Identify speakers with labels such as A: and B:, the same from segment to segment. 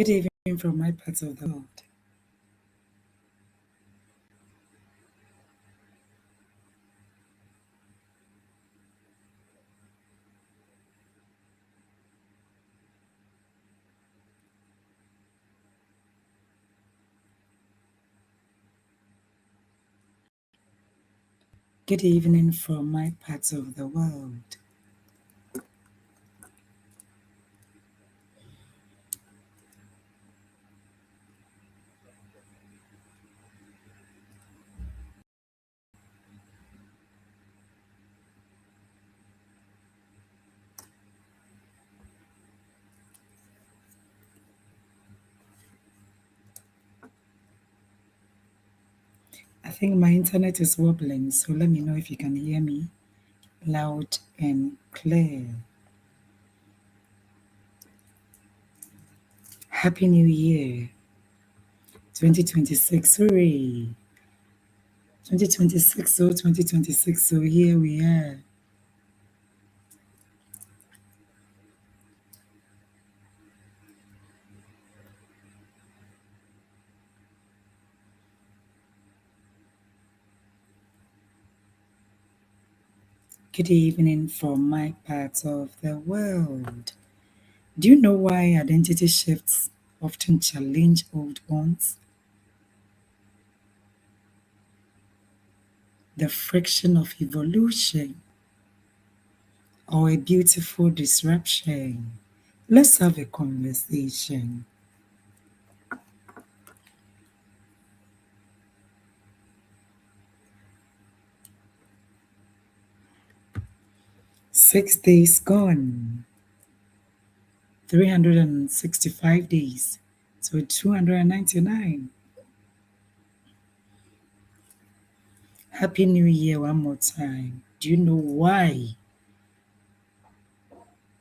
A: Good evening from my part of the world. Good evening from my part of the world. I think my internet is wobbling, so let me know if you can hear me loud and clear. Happy New Year 2026. Hooray! 2026, so 2026, so here we are. Good evening from my part of the world. Do you know why identity shifts often challenge old ones? The friction of evolution or a beautiful disruption. Let's have a conversation. Six days gone, 365 days, so 299. Happy New Year one more time. Do you know why?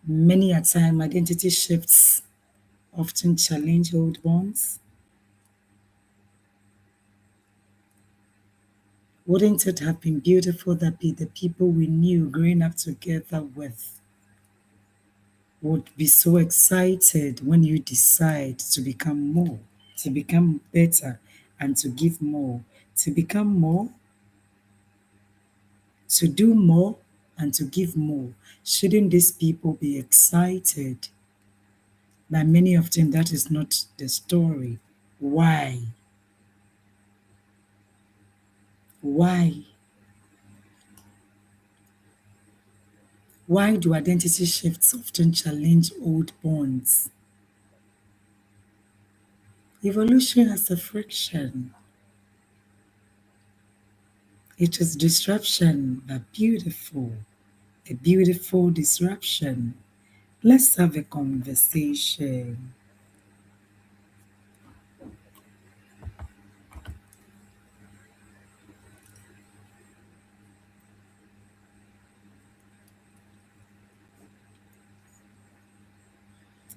A: Many a time identity shifts often challenge old bonds. Wouldn't it have been beautiful that the people we knew growing up together with would be so excited when you decide to become more, to become better, and to give more, to become more, to do more, and to give more? Shouldn't these people be excited? But many of them, that is not the story. Why? Why? Why do identity shifts often challenge old bonds? Evolution has a friction. It is disruption, but beautiful. A beautiful disruption. Let's have a conversation.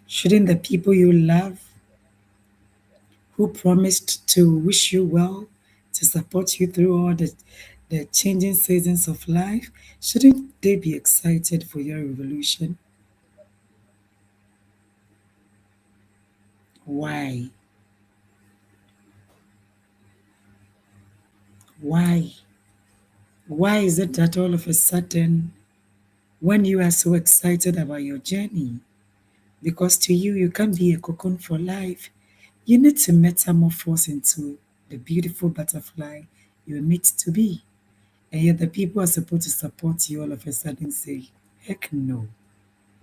A: Shouldn't the people you love, who promised to wish you well, to support you through all the changing seasons of life, shouldn't they be excited for your revolution? Why? Why? Why is it that all of a sudden, when you are so excited about your journey, because to you, you can't be a cocoon for life, you need to metamorphose into the beautiful butterfly you were meant to be. And yet the people are supposed to support you all of a sudden say, heck no.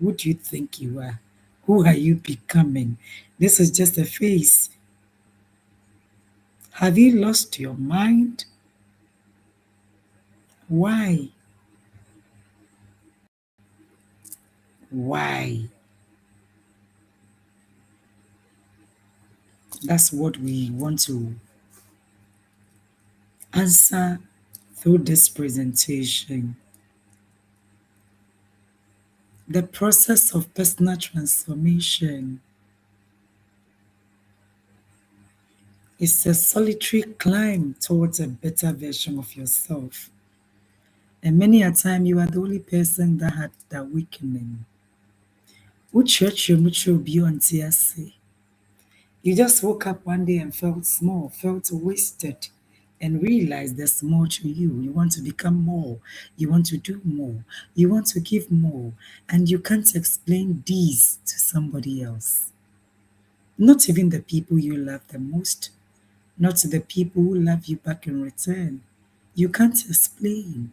A: Who do you think you are? Who are you becoming? This is just a phase. Have you lost your mind? Why? Why? That's what we want to answer through this presentation. The process of personal transformation is a solitary climb towards a better version of yourself. And many a time you are the only person that had that awakening. Wo church mucho bi onte ase. You just woke up one day and felt small, felt wasted, and realized there's more to you. You want to become more. You want to do more. You want to give more. And you can't explain these to somebody else. Not even the people you love the most. Not the people who love you back in return. You can't explain.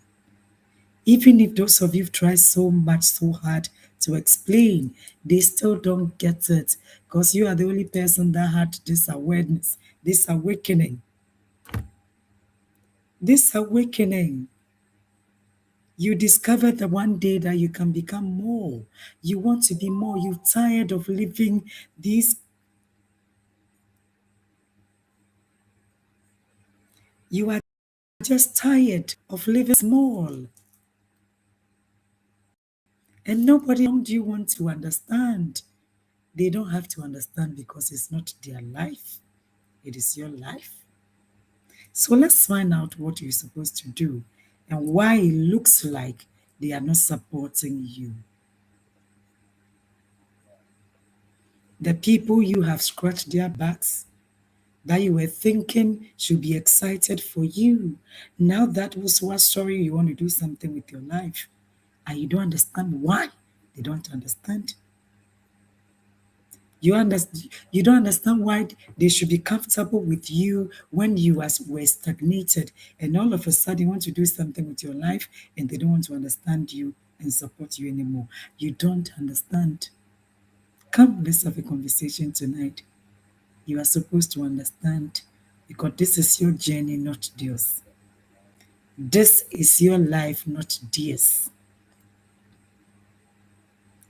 A: Even if those of you try so much, so hard to explain, they still don't get it because you are the only person that had this awareness, this awakening. This awakening, you discovered that one day that you can become more. You want to be more. You're tired of living these. You are just tired of living small. And nobody around you want to understand. They don't have to understand because it's not their life. It is your life. So let's find out what you're supposed to do and why it looks like they are not supporting you. The people you have scratched their backs that you were thinking should be excited for you. Now that was what story you want to do something with your life. And you don't understand why. They don't understand. You don't understand why they should be comfortable with you when you were stagnated and all of a sudden you want to do something with your life and they don't want to understand you and support you anymore. You don't understand. Come, let's have a conversation tonight. You are supposed to understand because this is your journey, not theirs. This is your life, not theirs.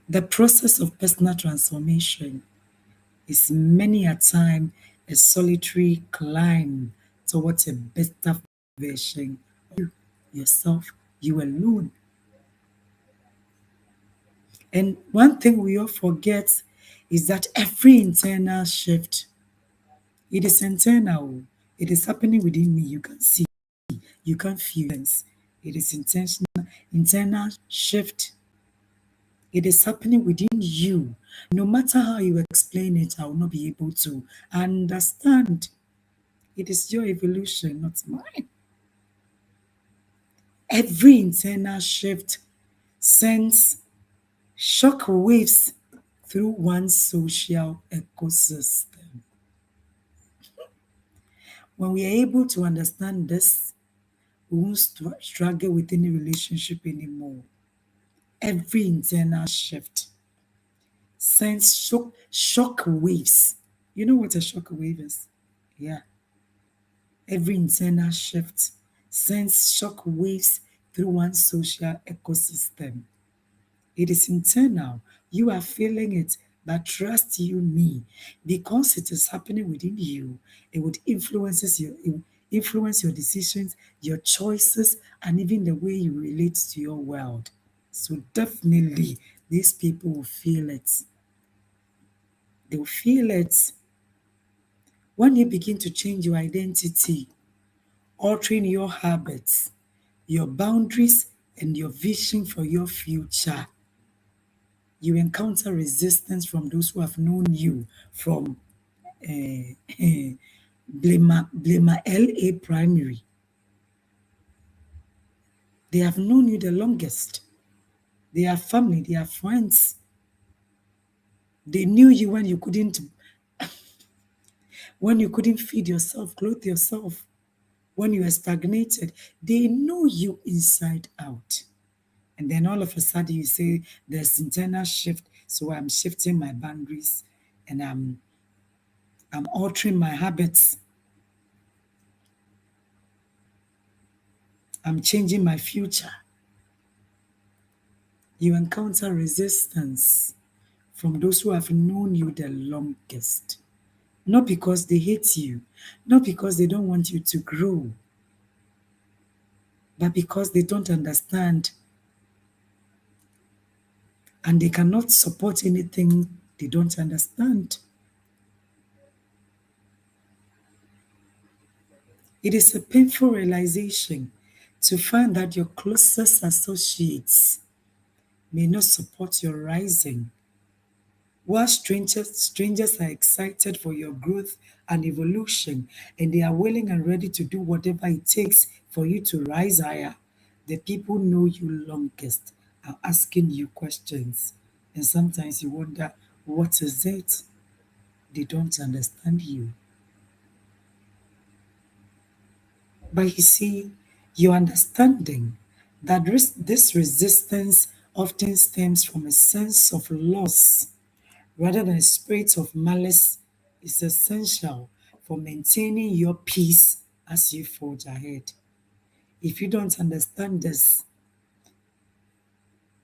A: The process of personal transformation is many a time a solitary climb towards a better version of you, yourself, you alone. And one thing we all forget is that every internal shift, it is internal. It is happening within me. You can see, you can feel it. It is intentional, internal shift. It is happening within you. No matter how you explain it, I will not be able to understand. It is your evolution, not mine. Every internal shift sends shock waves through one's social ecosystem. When we are able to understand this, we won't struggle with any relationship anymore. Every internal shift sends shock waves. You know what a shock wave is? Yeah. Every internal shift sends shock waves through one's social ecosystem. It is internal. You are feeling it, but trust you me, because it is happening within you, it would influence your decisions, your choices, and even the way you relate to your world. So definitely, these people will feel it. They will feel it when you begin to change your identity, altering your habits, your boundaries, and your vision for your future. You encounter resistance from those who have known you from Blema LA primary. They have known you the longest. They are family, they are friends. They knew you when you couldn't feed yourself, clothe yourself, when you were stagnated. They know you inside out. And then all of a sudden you say there's internal shift, so I'm shifting my boundaries and I'm altering my habits. I'm changing my future. You encounter resistance from those who have known you the longest. Not because they hate you, not because they don't want you to grow, but because they don't understand and they cannot support anything they don't understand. It is a painful realization to find that your closest associates may not support your rising. While strangers are excited for your growth and evolution, and they are willing and ready to do whatever it takes for you to rise higher, the people know you longest are asking you questions. And sometimes you wonder, what is it? They don't understand you. But you see, your understanding that this resistance often stems from a sense of loss rather than a spirit of malice is essential for maintaining your peace as you forge ahead. If you don't understand this,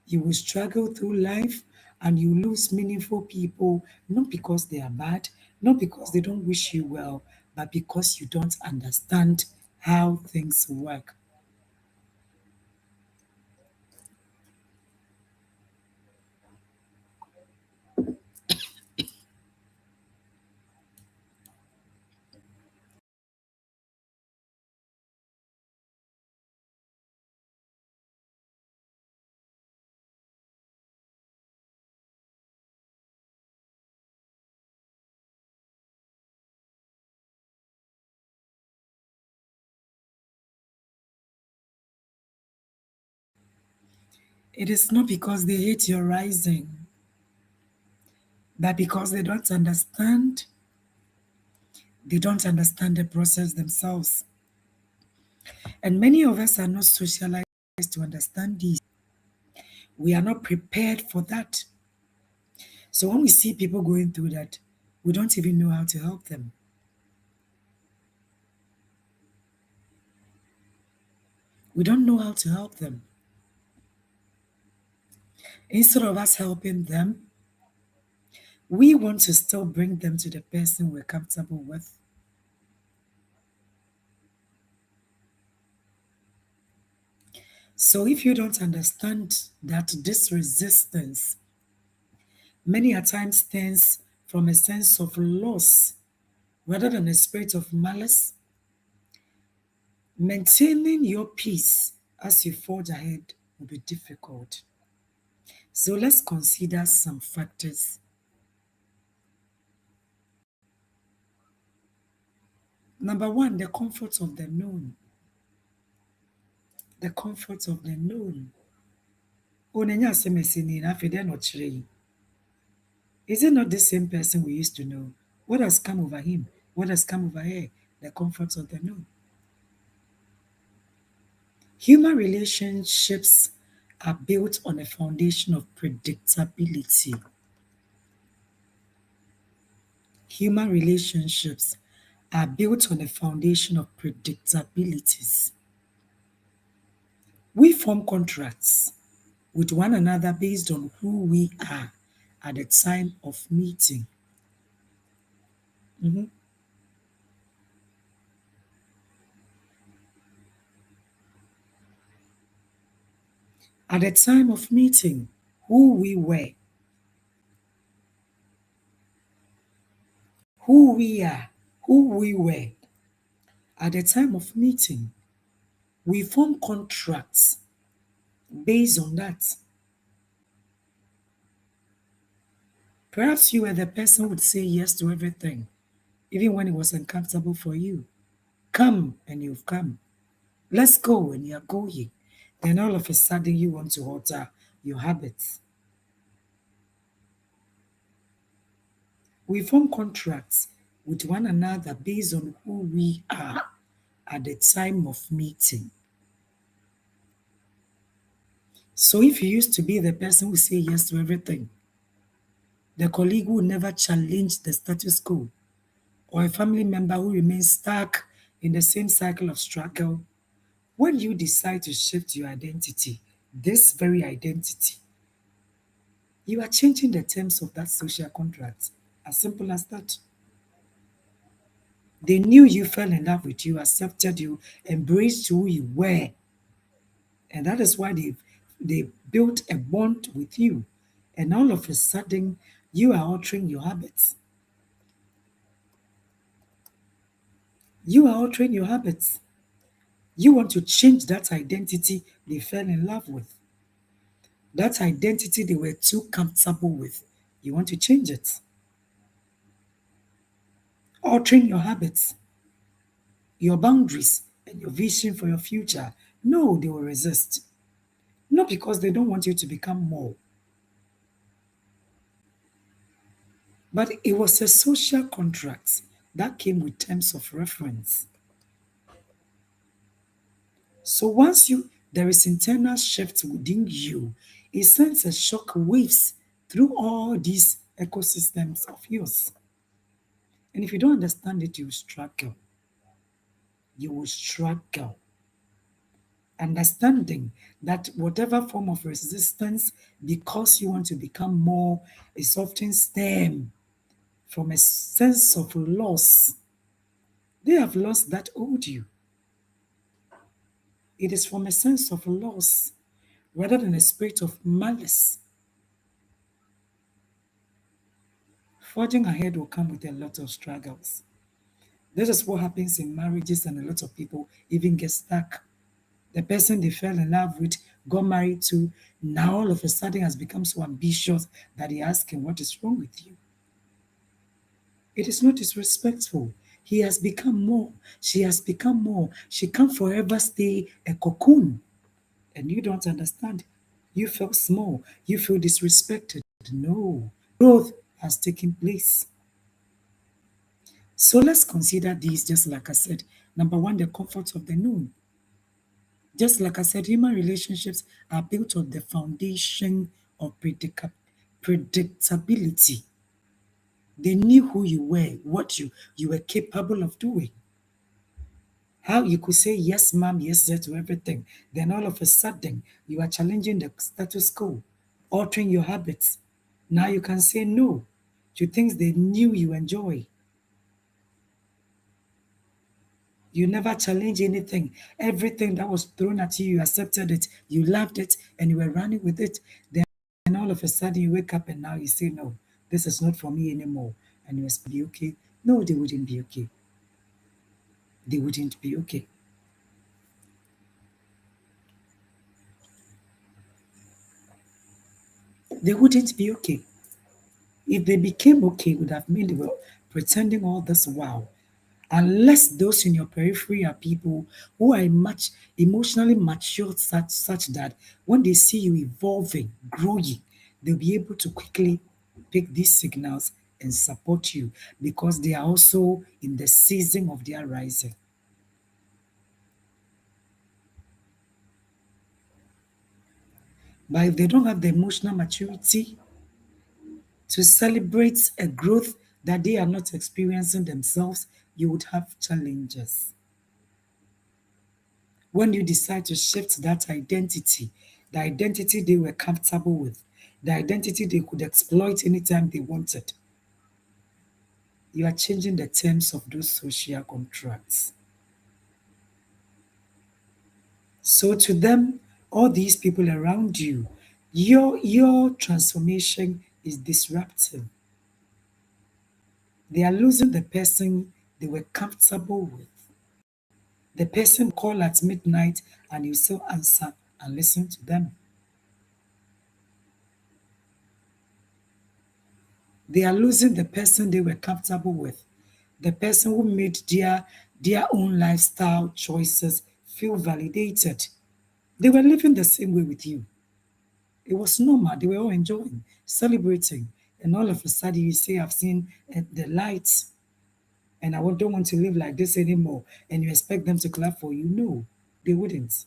A: you will struggle through life and you lose meaningful people, not because they are bad, not because they don't wish you well, but because you don't understand how things work. It is not because they hate your rising, but because they don't understand the process themselves. And many of us are not socialized to understand these. We are not prepared for that. So when we see people going through that, we don't even know how to help them. We don't know how to help them. Instead of us helping them, we want to still bring them to the person we're comfortable with. So if you don't understand that this resistance many a times stems from a sense of loss rather than a spirit of malice, maintaining your peace as you forge ahead will be difficult. So let's consider some factors. Number one, the comfort of the known. The comfort of the known. Onenya asemesini na afei dɛn na ɔkyerɛ yi? Is it not the same person we used to know? What has come over him? What has come over her? The comfort of the known. Human relationships are built on a foundation of predictability. Human relationships are built on a foundation of predictabilities. We form contracts with one another based on who we are at the time of meeting. Mhm. At the time of meeting, who we were, who we are, who we were. At the time of meeting, we form contracts based on that. Perhaps you were the person who would say yes to everything, even when it was uncomfortable for you. Come, and you've come. Let's go, and you're going. Then all of a sudden, you want to alter your habits. We form contracts with one another based on who we are at the time of meeting. So if you used to be the person who say yes to everything, the colleague who never challenge the status quo, or a family member who remains stuck in the same cycle of struggle, when you decide to shift your identity, this very identity, you are changing the terms of that social contract. As simple as that. They knew you, fell in love with you, accepted you, embraced who you were. And that is why they built a bond with you. And all of a sudden, you are altering your habits. You are altering your habits. You want to change that identity they fell in love with. That identity they were too comfortable with. You want to change it. Altering your habits, your boundaries, and your vision for your future. No, they will resist. Not because they don't want you to become more, but it was a social contract that came with terms of reference. So once there is internal shift within you, it sends a shock waves through all these ecosystems of yours. And if you don't understand it, you struggle. You will struggle. Understanding that whatever form of resistance, because you want to become more, is often stem from a sense of loss. They have lost that owed you. It is from a sense of loss rather than a spirit of malice. Forging ahead will come with a lot of struggles. This is what happens in marriages, and a lot of people even get stuck. The person they fell in love with, got married to, now all of a sudden has become so ambitious that they ask him, what is wrong with you? It is not disrespectful. He has become more. She has become more. She can't forever stay a cocoon. And you don't understand. You feel small. You feel disrespected. No. Growth has taken place. So let's consider these, just like I said. Number one, the comfort of the known. Just like I said, human relationships are built on the foundation of predictability. They knew who you were, what you were capable of doing. How you could say yes, ma'am, yes, sir to everything. Then all of a sudden, you are challenging the status quo, altering your habits. Now you can say no to things they knew you enjoy. You never challenge anything. Everything that was thrown at you, you accepted it, you loved it, and you were running with it. Then all of a sudden you wake up and now you say, no, this is not for me anymore. And you must be okay. No, they wouldn't be okay. They wouldn't be okay. They wouldn't be okay. If they became okay, it would have meant they were pretending all this while. Unless those in your periphery are people who are much emotionally matured such that when they see you evolving, growing, they'll be able to quickly pick these signals and support you because they are also in the season of their rising. But if they don't have the emotional maturity to celebrate a growth that they are not experiencing themselves, you would have challenges. When you decide to shift that identity, the identity they were comfortable with, the identity they could exploit anytime they wanted, you are changing the terms of those social contracts. So to them, all these people around you, your transformation is disruptive. They are losing the person they were comfortable with. The person call at midnight and you still answer and listen to them. They are losing the person they were comfortable with, the person who made their own lifestyle choices feel validated. They were living the same way with you. It was normal. They were all enjoying, celebrating. And all of a sudden, you say, I've seen the lights and don't want to live like this anymore. And you expect them to clap for you. No, they wouldn't.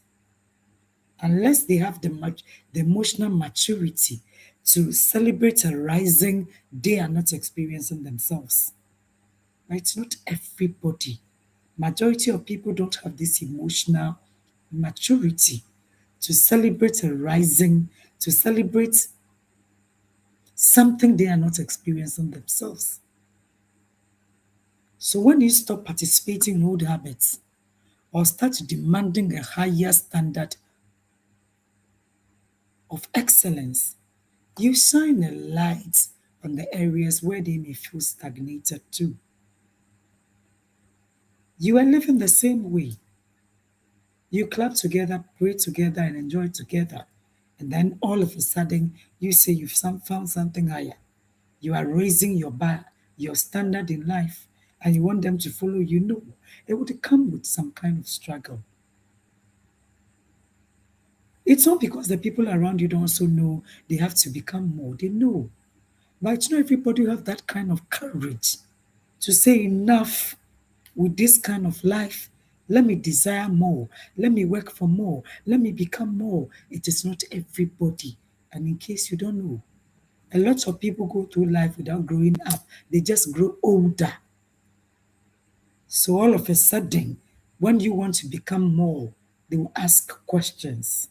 A: Unless they have the emotional maturity to celebrate a rising they are not experiencing themselves. Right? It's not everybody. Majority of people don't have this emotional maturity to celebrate a rising, to celebrate something they are not experiencing themselves. So when you stop participating in old habits or start demanding a higher standard of excellence, you shine a light on the areas where they may feel stagnated too. You are living the same way. You clap together, pray together, and enjoy together. And then all of a sudden, you say you've found something higher. You are raising your bar, your standard in life, and you want them to follow you. No, it would come with some kind of struggle. It's not because the people around you don't also know they have to become more. They know. But it's not everybody who have that kind of courage to say enough with this kind of life. Let me desire more. Let me work for more. Let me become more. It is not everybody. And in case you don't know, a lot of people go through life without growing up. They just grow older. So all of a sudden, when you want to become more, they will ask questions.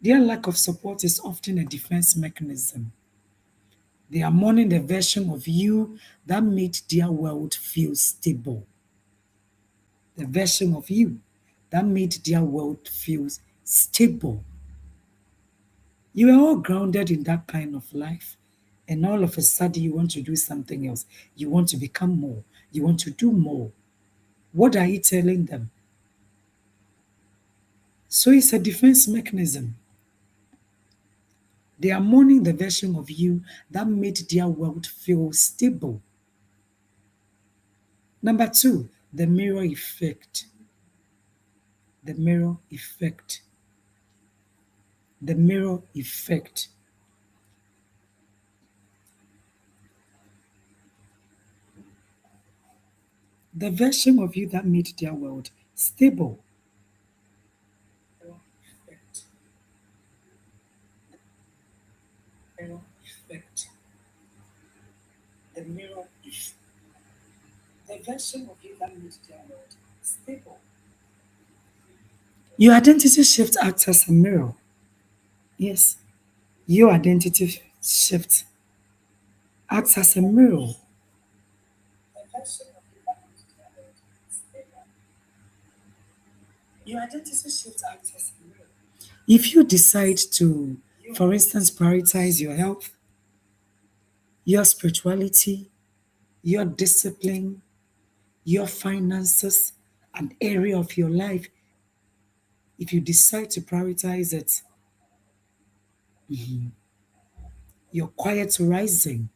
A: Their lack of support is often a defense mechanism. They are mourning the version of you that made their world feel stable. The version of you that made their world feel stable. You are all grounded in that kind of life. And all of a sudden, you want to do something else. You want to become more. You want to do more. What are you telling them? So it's a defense mechanism. They are mourning the version of you that made their world feel stable. Number two, the mirror effect. The mirror effect. The mirror effect. The version of you that made their world stable. Effect. Mirror effect. The mirror effect. The version of you that made their world stable. Your identity shift acts as a mirror. Yes, your identity shift acts as a mirror. The version of you that made their world stable. Your identity shift acts as a mirror. If you decide to, for instance, prioritize your health, your spirituality, your discipline, your finances, an area of your life, if you decide to prioritize it, your quiet rising,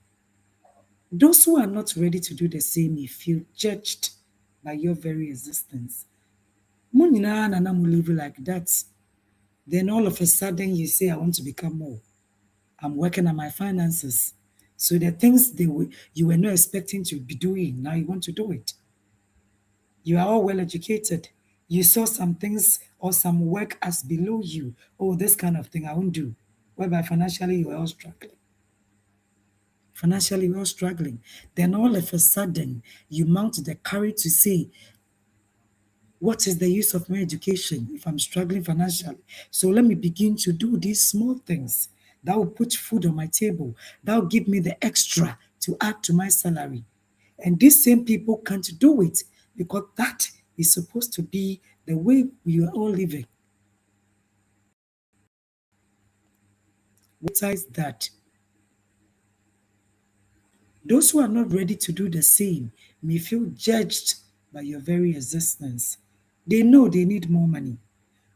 A: those who are not ready to do the same may feel judged by your very existence. Mo nyinaa na na mo live like that. Then all of a sudden you say, I want to become more. I'm working on my finances. So the things you were not expecting to be doing, now you want to do it. You are all well educated. You saw some things or some work as below you. Oh, this kind of thing I won't do. Whereby financially you are all struggling. Financially, you're all struggling. Then all of a sudden, you mount the courage to say, what is the use of my education if I'm struggling financially? So let me begin to do these small things that will put food on my table, that will give me the extra to add to my salary. And these same people can't do it because that is supposed to be the way we are all living. Besides that, those who are not ready to do the same may feel judged by your very existence. They know they need more money.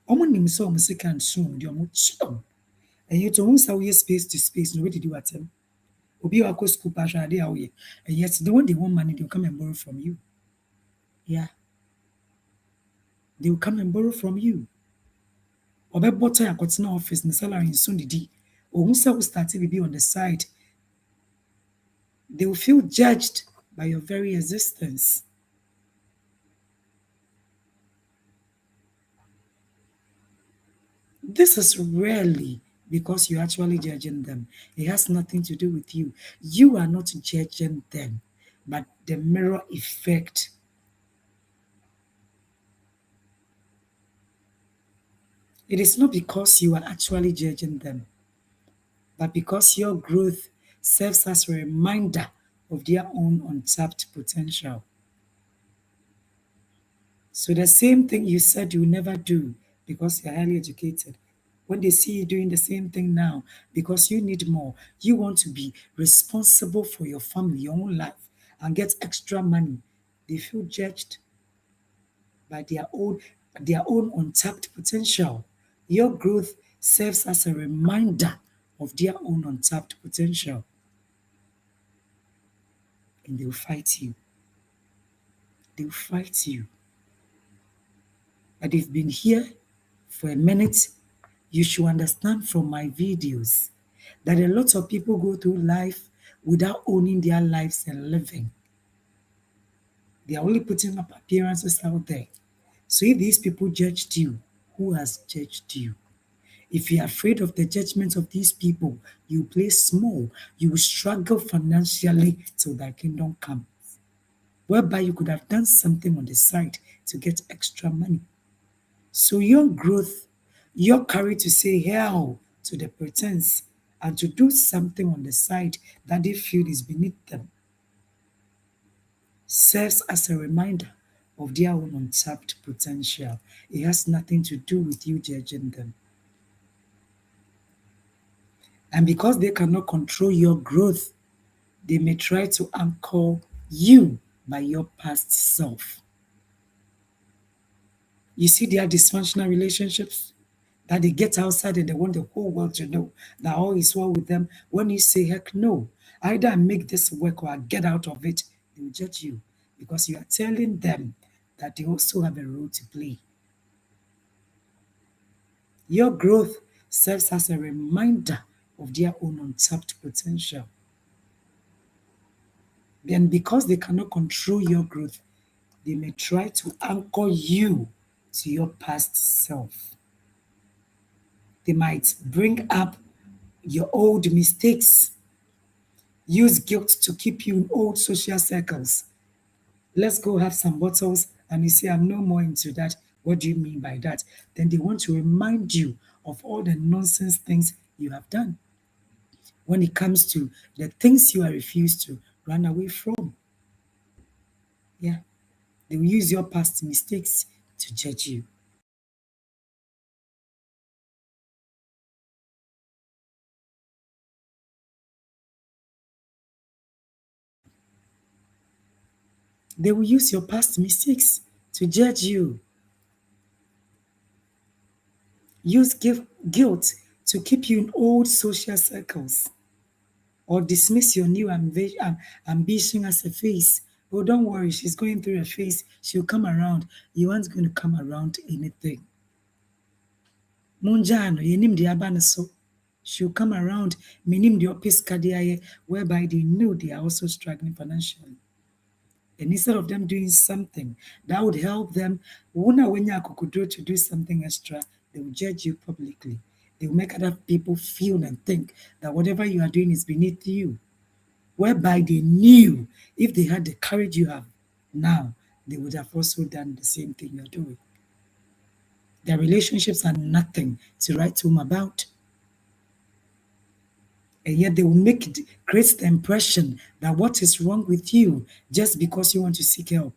A: Ọmọ nim sɛ ɔmo sika nso ɔmo de ɔmo kyerɛ wo. Ɛyɛ to ɔmo sa woyɛ space to space na obɛdidi w'atam. Obi a wakɔ school pa ahwɛ ade a woyɛ. And yet when they want money, they will come and borrow from you. Yeah. They will come and borrow from you. Ɔbɛbɔ time akɔtena office ne salary nso didi. Ohun sɛ wo start biribi on the side. They will feel judged by your very existence. This is rarely because you're actually judging them. It has nothing to do with you. You are not judging them, but the mirror effect. It is not because you are actually judging them, but because your growth serves as a reminder of their own untapped potential. So the same thing you said you will never do because you're highly educated. When they see you doing the same thing now, because you need more, you want to be responsible for your family, your own life, and get extra money. They feel judged by their own untapped potential. Your growth serves as a reminder of their own untapped potential. And they'll fight you. They'll fight you. But they've been here for a minute. You should understand from my videos that a lot of people go through life without owning their lives and living. They are only putting up appearances out there. So if these people judged you, who has judged you? If you're afraid of the judgment of these people, you play small. You will struggle financially till thy kingdom comes. Whereby you could have done something on the side to get extra money. So your growth, your courage to say hell to the pretense and to do something on the side that they feel is beneath them serves as a reminder of their own untapped potential. It has nothing to do with you judging them. And because they cannot control your growth, they may try to anchor you by your past self. You see their dysfunctional relationships that they get outside and they want the whole world to know that all is well with them. When you say, heck no, either I make this work or I get out of it, they will judge you because you are telling them that they also have a role to play. Your growth serves as a reminder of their own untapped potential. Then, because they cannot control your growth, they may try to anchor you to your past self. They might bring up your old mistakes, use guilt to keep you in old social circles. Let's go have some bottles, and you say, I'm no more into that. What do you mean by that? Then they want to remind you of all the nonsense things you have done when it comes to the things you are refused to run away from. Yeah, they will use your past mistakes to judge you. They will use your past mistakes to judge you. Use guilt to keep you in old social circles or dismiss your new ambition as a phase. Oh, don't worry, she's going through a phase. She'll come around. You aren't going to come around anything. Munjano, yenim di abane so. She'll come around. Minim di opis kadiaye, whereby they know they are also struggling financially. And instead of them doing something that would help them, to do something extra, they will judge you publicly. They will make other people feel and think that whatever you are doing is beneath you. Whereby they knew if they had the courage you have now, they would have also done the same thing you're doing. Their relationships are nothing to write home about. And yet they will create the impression that what is wrong with you just because you want to seek help.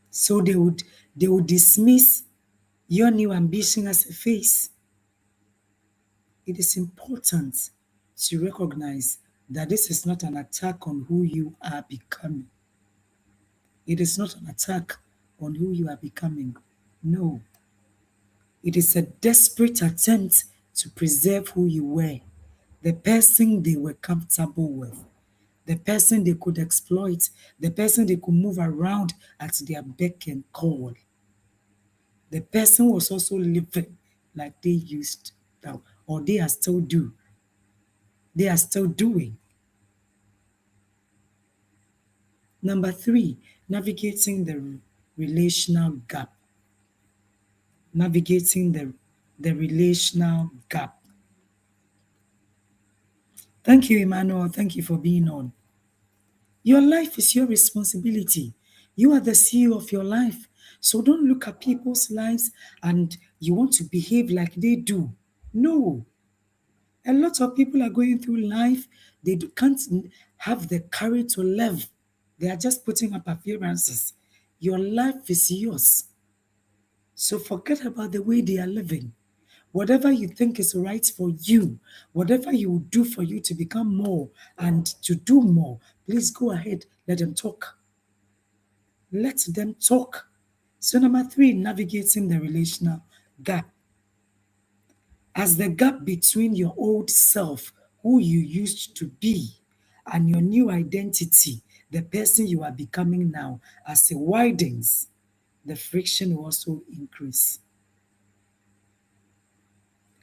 A: So they would dismiss your new ambition as a phase. It is important to recognize that this is not an attack on who you are becoming. It is not an attack on who you are becoming. No. It is a desperate attempt to preserve who you were, the person they were comfortable with, the person they could exploit, the person they could move around at their beck and call. The person was also living like they used to, or they are still do. They are still doing. Number 3, navigating the relational gap. Navigating the relational gap. Thank you, Emmanuel. Thank you for being on. Your life is your responsibility. You are the CEO of your life. So don't look at people's lives and you want to behave like they do. No. A lot of people are going through life, can't have the courage to live. They are just putting up appearances. Your life is yours. So forget about the way they are living. Whatever you think is right for you, whatever you will do for you to become more and to do more, please go ahead, let them talk. Let them talk. So, number three, navigating the relational gap. As the gap between your old self, who you used to be, and your new identity, the person you are becoming now, as it widens, the friction will also increase.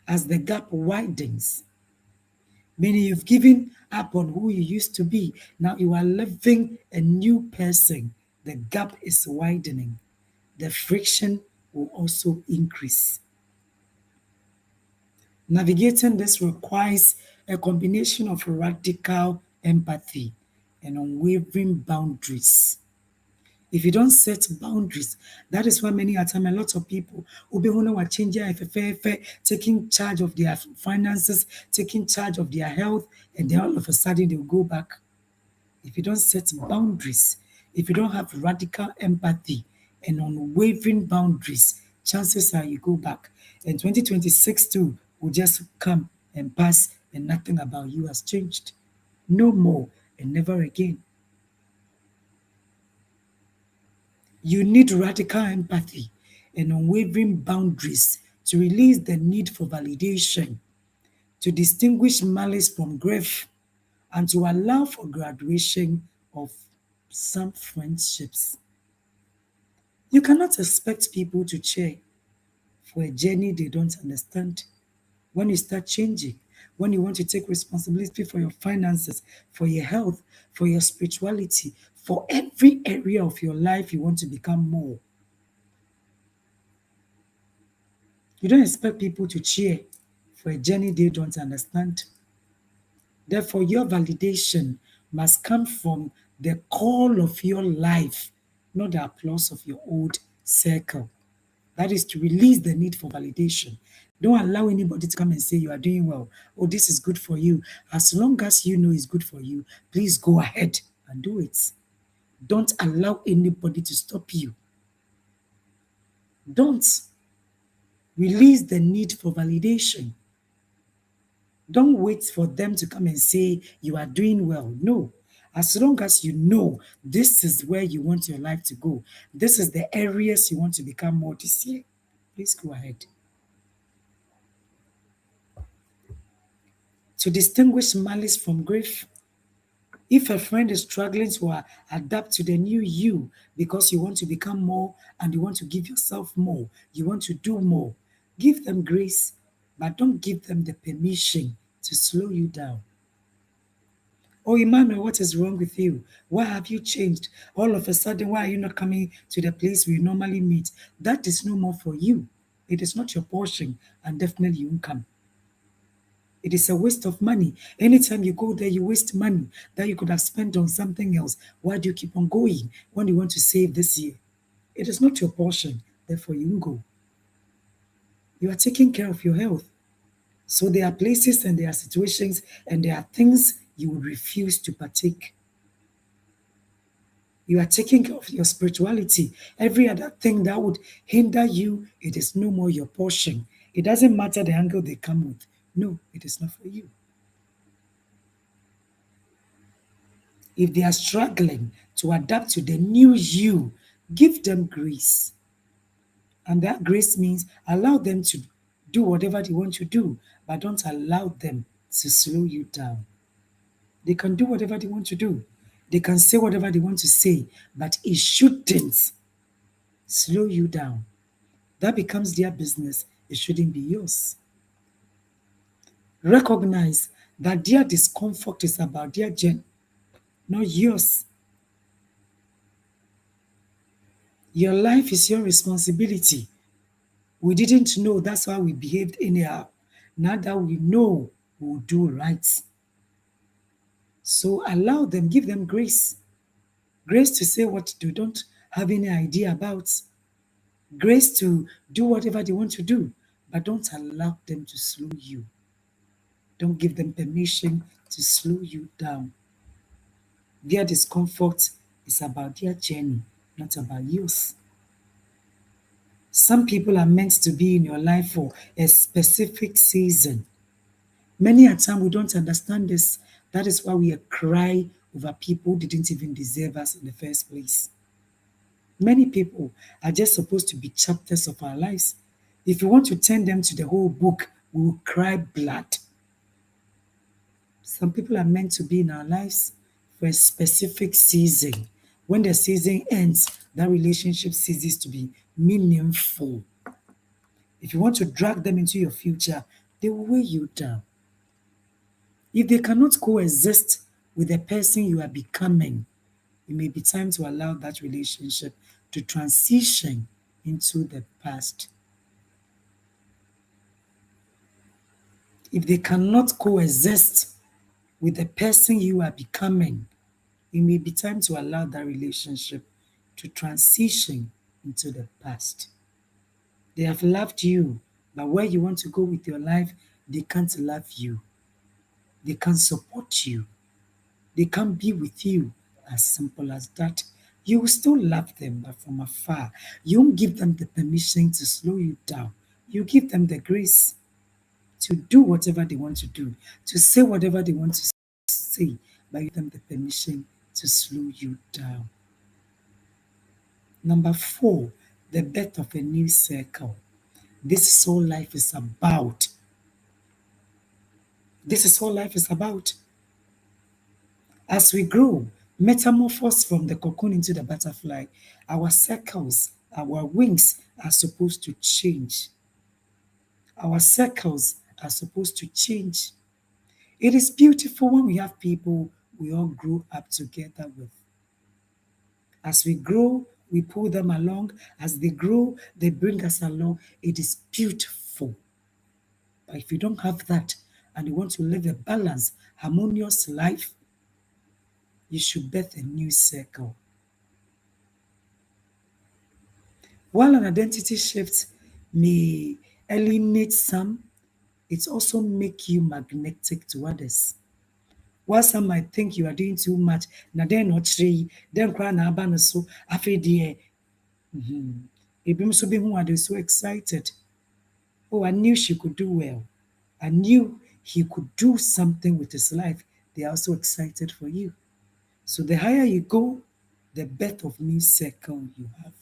A: As the gap widens, meaning you've given up on who you used to be, now you are living a new person, the gap is widening, the friction will also increase. Navigating this requires a combination of radical empathy and unwavering boundaries. If you don't set boundaries, that is why many a time a lot of people will be changing, taking charge of their finances, taking charge of their health, and then all of a sudden they'll go back. If you don't set boundaries, if you don't have radical empathy and unwavering boundaries, chances are you go back. And 2026 too will just come and pass, and nothing about you has changed. No more and never again. You need radical empathy and unwavering boundaries to release the need for validation, to distinguish malice from grief, and to allow for graduation of some friendships. You cannot expect people to cheer for a journey they don't understand. When you start changing, when you want to take responsibility for your finances, for your health, for your spirituality, for every area of your life, you want to become more. You don't expect people to cheer for a journey they don't understand. Therefore, your validation must come from the call of your life, not the applause of your old circle. That is to release the need for validation. Don't allow anybody to come and say you are doing well. Oh, this is good for you. As long as you know it's good for you, please go ahead and do it. Don't allow anybody to stop you. Don't release the need for validation. Don't wait for them to come and say you are doing well. No. As long as you know this is where you want your life to go, this is the areas you want to become more this year, please go ahead. To distinguish malice from grief, if a friend is struggling to adapt to the new you because you want to become more and you want to give yourself more, you want to do more, give them grace, but don't give them the permission to slow you down. Oh, Emmanuel, what is wrong with you? Why have you changed? All of a sudden, why are you not coming to the place we normally meet? That is no more for you. It is not your portion, and definitely you won't come. It is a waste of money. Anytime you go there, you waste money that you could have spent on something else. Why do you keep on going when you want to save this year? It is not your portion, therefore you won't go. You are taking care of your health. So there are places and there are situations and there are things you would refuse to partake. You are taking care of your spirituality. Every other thing that would hinder you, it is no more your portion. It doesn't matter the angle they come with. No, it is not for you. If they are struggling to adapt to the new you, give them grace. And that grace means allow them to do whatever they want to do, but don't allow them to slow you down. They can do whatever they want to do. They can say whatever they want to say, but it shouldn't slow you down. That becomes their business. It shouldn't be yours. Recognize that their discomfort is about their journey, not yours. Your life is your responsibility. We didn't know, that's why we behaved anyhow. Now that we know, we'll do right. So allow them, give them grace. Grace to say what they don't have any idea about. Grace to do whatever they want to do, but don't allow them to slow you. Don't give them permission to slow you down. Their discomfort is about their journey, not about yours. Some people are meant to be in your life for a specific season. Many a time we don't understand this. That is why we cry over people who didn't even deserve us in the first place. Many people are just supposed to be chapters of our lives. If you want to turn them to the whole book, we will cry blood. Some people are meant to be in our lives for a specific season. When the season ends, that relationship ceases to be meaningful. If you want to drag them into your future, they will weigh you down. If they cannot coexist with the person you are becoming, it may be time to allow that relationship to transition into the past. If they cannot coexist with the person you are becoming, it may be time to allow that relationship to transition into the past. They have loved you, but where you want to go with your life, they can't love you. They can't support you. They can't be with you. As simple as that. You will still love them, but from afar. You won't give them the permission to slow you down. You give them the grace to do whatever they want to do, to say whatever they want to say, but you give them the permission to slow you down. Number four, the birth of a new circle. This is all life is about. This is all life is about. As we grow, metamorphose from the cocoon into the butterfly, our circles, our wings are supposed to change. Our circles are supposed to change. It is beautiful when we have people we all grow up together with. As we grow, we pull them along. As they grow, they bring us along. It is beautiful. But if you don't have that and you want to live a balanced, harmonious life, you should birth a new circle. While an identity shift may alienate some, it also make you magnetic to others. While some might think you are doing too much, na den no kyerɛ then cry na aba no so, afei deɛ, ebinom nso bɛhu a they're so excited. Oh, I knew she could do well. I knew he could do something with his life. They are also excited for you. So the higher you go, the better of new circle you have.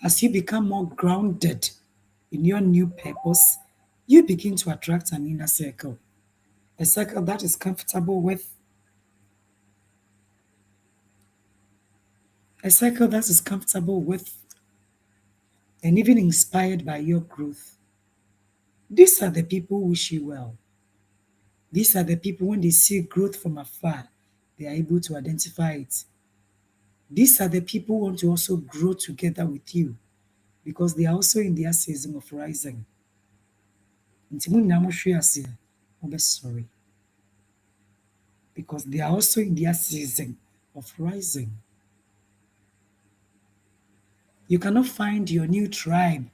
A: As you become more grounded in your new purpose, you begin to attract an inner circle. A circle that is comfortable with, a circle that is comfortable with, and even inspired by your growth. These are the people who wish you well. These are the people, when they see growth from afar, they are able to identify it. These are the people who want to also grow together with you because they are also in their season of rising. Nti mo nyinaa mohwe ase a, mobɛsɔre because they are also in their season of rising. You cannot find your new tribe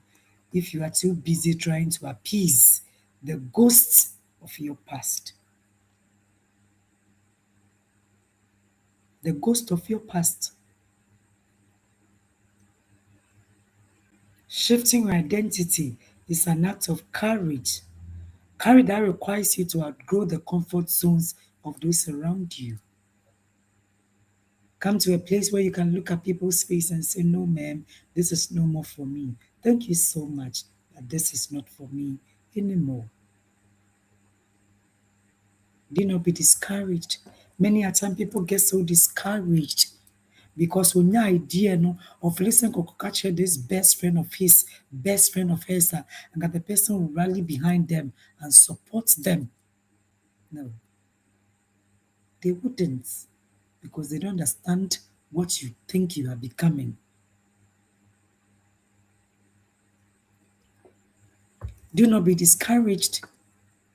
A: if you are too busy trying to appease the ghosts of your past. The ghost of your past. Shifting your identity is an act of courage. Courage that requires you to outgrow the comfort zones of those around you. Come to a place where you can look at people's face and say, no, ma'am, this is no more for me. Thank you so much, but this is not for me anymore. Do not be discouraged. Many a time people get so discouraged because when your idea no of listen to catch this best friend of his, best friend of hers, and that the person will rally behind them and support them. No, they wouldn't because they don't understand what you think you are becoming. Do not be discouraged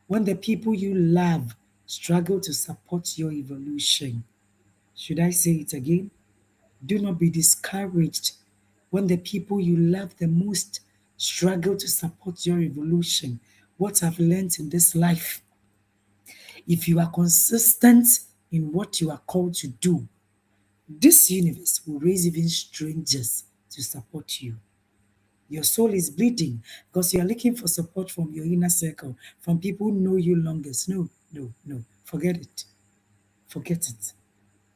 A: when the people you love struggle to support your evolution. Should I say it again? Do not be discouraged when the people you love the most struggle to support your evolution. What I've learned in this life, if you are consistent in what you are called to do, this universe will raise even strangers to support you. Your soul is bleeding because you are looking for support from your inner circle, from people who know you longest. No, no, no. Forget it. Forget it.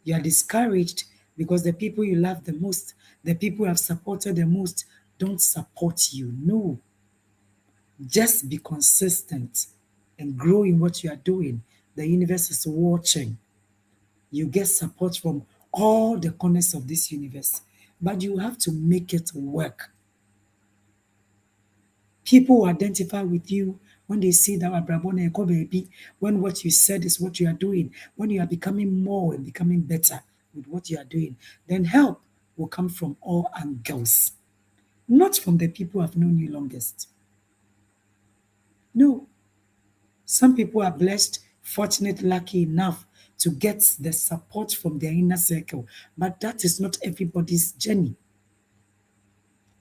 A: You are discouraged because the people you love the most, the people you have supported the most, don't support you. No, just be consistent and grow in what you are doing. The universe is watching. You get support from all the corners of this universe, but you have to make it work. People will identify with you when they see that Abrabona Eko baby, when what you said is what you are doing, when you are becoming more and becoming better with what you are doing, then help will come from all angles, not from the people who have known you longest. No, some people are blessed, fortunate, lucky enough to get the support from their inner circle, but that is not everybody's journey.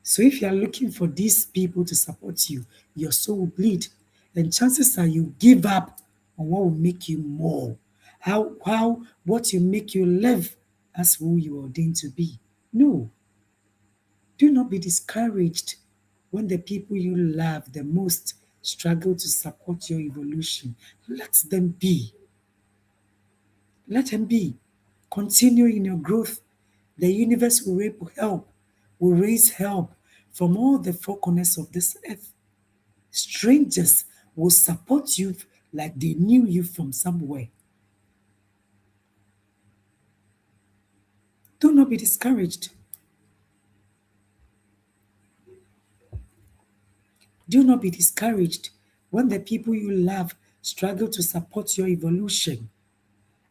A: So if you are looking for these people to support you, your soul will bleed. And chances are you give up on what will make you more. What will make you live as who you are ordained to be. No, do not be discouraged when the people you love the most struggle to support your evolution. Let them be. Let them be. Continue in your growth. The universe will raise help from all the four corners of this earth. Strangers will support you like they knew you from somewhere. Do not be discouraged. Do not be discouraged when the people you love struggle to support your evolution.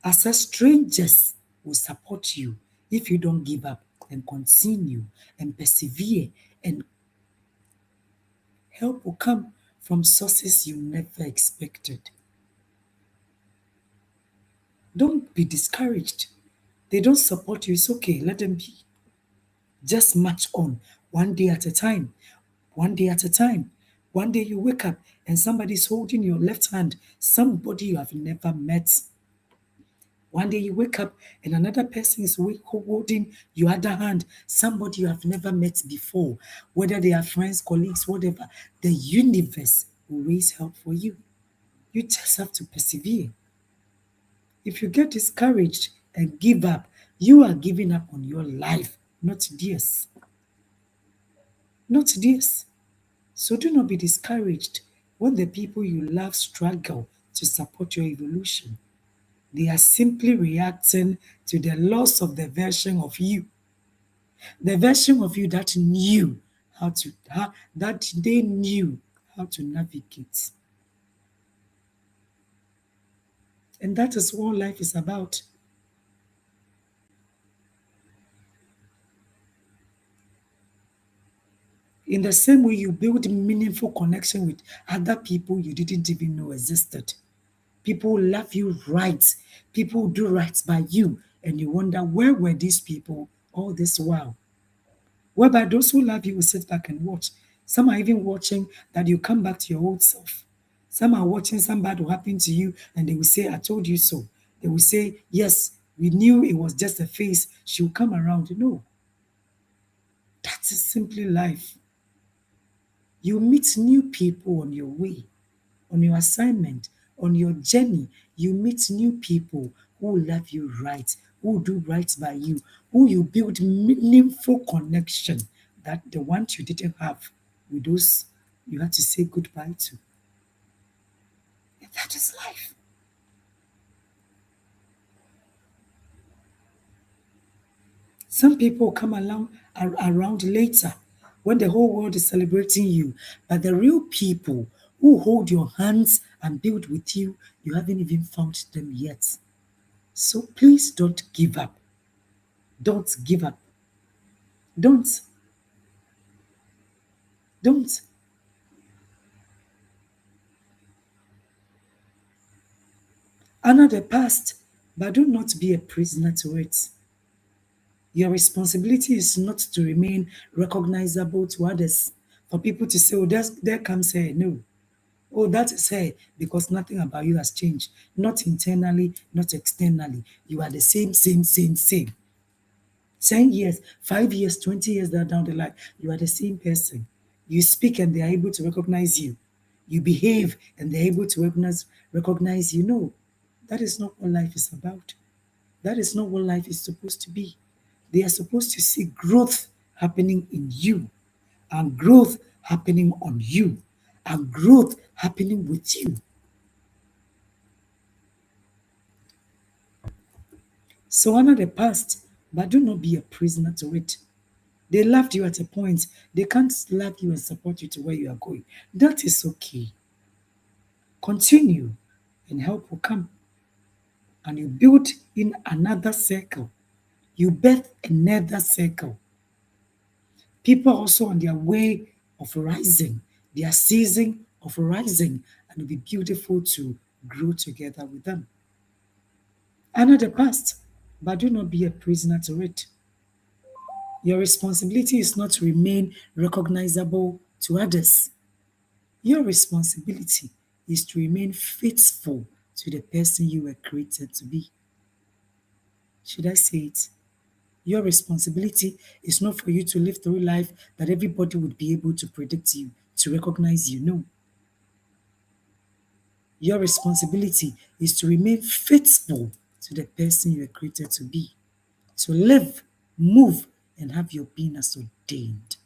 A: As a strangers will support you if you don't give up and continue and persevere, and help will come from sources you never expected. Don't be discouraged. They don't support you. It's okay. Let them be. Just march on one day at a time. One day at a time. One day you wake up and somebody's holding your left hand, somebody you have never met. One day you wake up and another person is holding your other hand, somebody you have never met before. Whether they are friends, colleagues, whatever, the universe will raise help for you. You just have to persevere. If you get discouraged and give up, you are giving up on your life, not theirs. Not theirs. So do not be discouraged when the people you love struggle to support your evolution. They are simply reacting to the loss of the version of you. The version of you that knew that they knew how to navigate. And that is what life is about. In the same way you build meaningful connection with other people you didn't even know existed. People who love you right. People who do right by you. And you wonder, where were these people all this while? Whereby those who love you will sit back and watch. Some are even watching that you come back to your old self. Some are watching some bad will happen to you and they will say, I told you so. They will say, yes, we knew it was just a phase. She will come around. No, that is simply life. You meet new people on your way, on your assignment, on your journey. You meet new people who love you right, who do right by you, who you build meaningful connection that the ones you didn't have with those you had to say goodbye to. And that is life. Some people come along around later when the whole world is celebrating you, but the real people who hold your hands and build with you, you haven't even found them yet. So please don't give up. Don't give up. Don't. Don't. Honor the past, but do not be a prisoner to it. Your responsibility is not to remain recognizable to others. For people to say, oh, there comes her. No. Oh, that is her, because nothing about you has changed. Not internally, not externally. You are the same, same, same, same. 10 years, 5 years, 20 years down the line, you are the same person. You speak and they are able to recognize you. You behave and they're able to recognize you. No, that is not what life is about. That is not what life is supposed to be. They are supposed to see growth happening in you, and growth happening on you, and growth happening with you. So honor the past, but do not be a prisoner to it. They loved you at a point. They can't love you and support you to where you are going. That is okay. Continue, and help will come. And you build in another circle. You birth another circle. People also on their way of rising, their season of rising, and it'll be beautiful to grow together with them. Honor the past, but do not be a prisoner to it. Your responsibility is not to remain recognizable to others. Your responsibility is to remain faithful to the person you were created to be. Should I say it? Your responsibility is not for you to live through life that everybody would be able to predict you, to recognize you. No. Your responsibility is to remain faithful to the person you were created to be, to live, move, and have your being as ordained.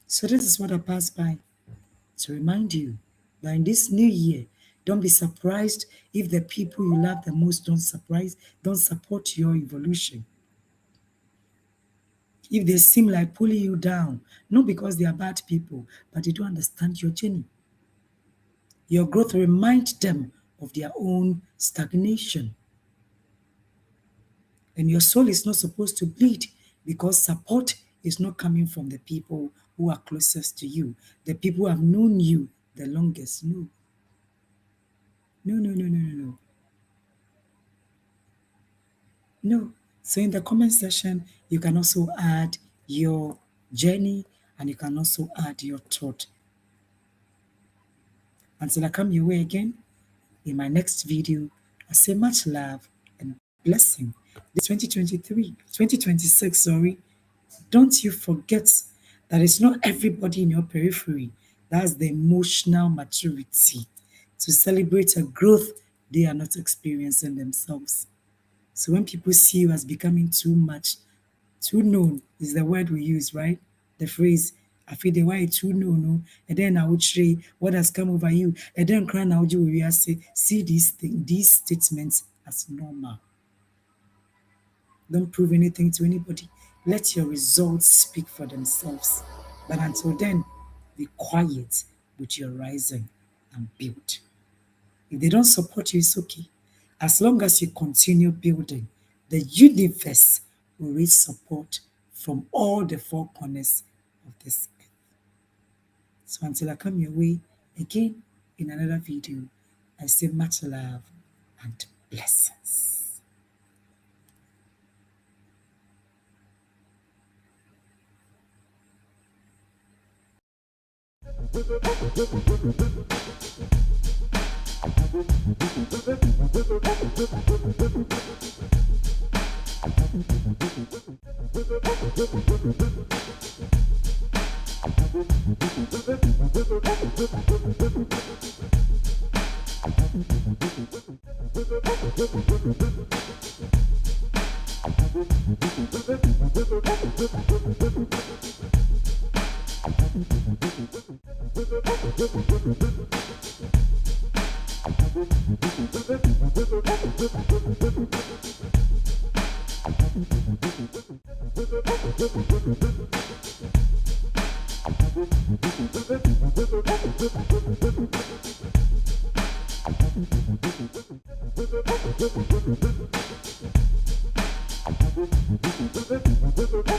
A: So this is what I passed by to remind you that in this new year, don't be surprised if the people you love the most don't support your evolution. If they seem like pulling you down, not because they are bad people, but they don't understand your journey. Your growth reminds them of their own stagnation. And your soul is not supposed to bleed because support is not coming from the people who are closest to you, the people who have known you the longest. No. No, no, no, no, no, no. No. So in the comment section, you can also add your journey and you can also add your thought. Until I come your way again, in my next video, I say much love and blessing. This 2026, sorry. Don't you forget that it's not everybody in your periphery that has the emotional maturity to celebrate a growth they are not experiencing themselves. So when people see you as becoming too much, too known is the word we use, right? The phrase, I feel the way too known, no? And then I would say, what has come over you? And then cry now, you will say, see these statements as normal. Don't prove anything to anybody. Let your results speak for themselves. But until then, be quiet with your rising and build. If they don't support you, it's okay. As long as you continue building, the universe will reach support from all the four corners of this earth. So until I come your way again in another video, I say much love and blessings.